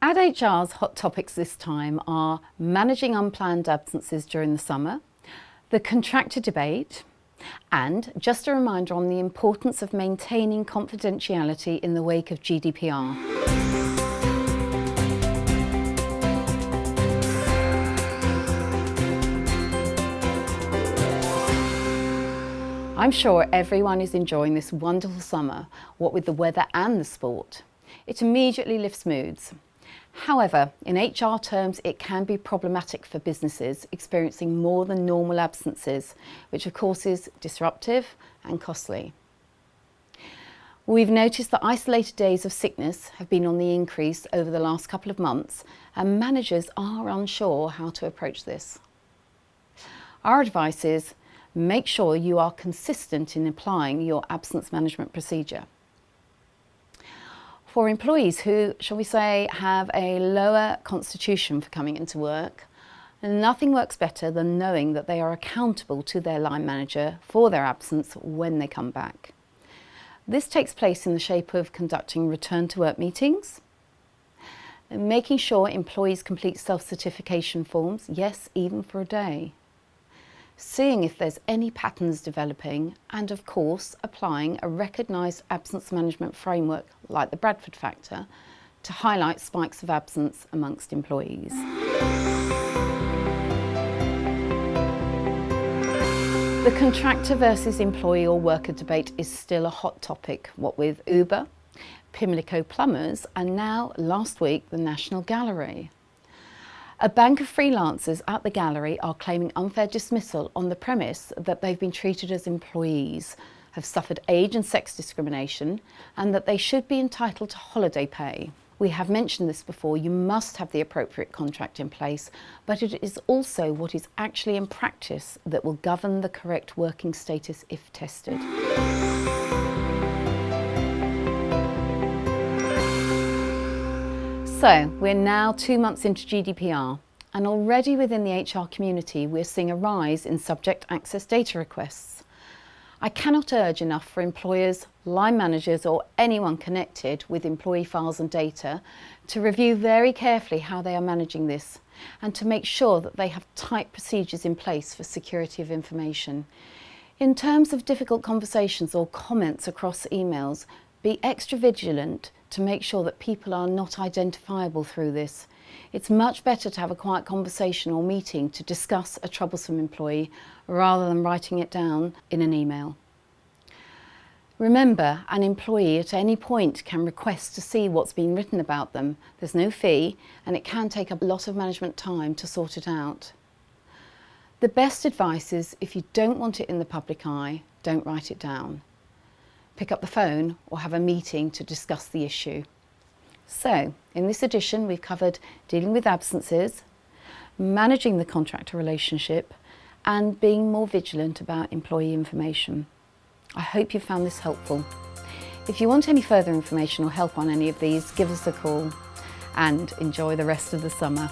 AddHR's hot topics this time are managing unplanned absences during the summer, the contractor debate, and just a reminder on the importance of maintaining confidentiality in the wake of GDPR. I'm sure everyone is enjoying this wonderful summer, what with the weather and the sport. It immediately lifts moods. However, in HR terms, it can be problematic for businesses experiencing more than normal absences, which of course is disruptive and costly. We've noticed that isolated days of sickness have been on the increase over the last couple of months, and managers are unsure how to approach this. Our advice is make sure you are consistent in applying your absence management procedure. For employees who, shall we say, have a lower constitution for coming into work, nothing works better than knowing that they are accountable to their line manager for their absence when they come back. This takes place in the shape of conducting return to work meetings, and making sure employees complete self-certification forms, yes, even for a day, seeing if there's any patterns developing, and of course applying a recognised absence management framework like the Bradford factor to highlight spikes of absence amongst employees. The contractor versus employee or worker debate is still a hot topic, what with Uber, Pimlico Plumbers, and now last week the National Gallery. A bank of freelancers at the gallery are claiming unfair dismissal on the premise that they've been treated as employees, have suffered age and sex discrimination, and that they should be entitled to holiday pay. We have mentioned this before, you must have the appropriate contract in place, but it is also what is actually in practice that will govern the correct working status if tested. So, we're now 2 months into GDPR, and already within the HR community we're seeing a rise in subject access data requests. I cannot urge enough for employers, line managers or anyone connected with employee files and data to review very carefully how they are managing this and to make sure that they have tight procedures in place for security of information. In terms of difficult conversations or comments across emails, be extra vigilant to make sure that people are not identifiable through this. It's much better to have a quiet conversation or meeting to discuss a troublesome employee rather than writing it down in an email. Remember, an employee at any point can request to see what's been written about them. There's no fee, and it can take a lot of management time to sort it out. The best advice is if you don't want it in the public eye, don't write it down. Pick up the phone or have a meeting to discuss the issue. So, in this edition we've covered dealing with absences, managing the contractor relationship, and being more vigilant about employee information. I hope you found this helpful. If you want any further information or help on any of these, give us a call and enjoy the rest of the summer.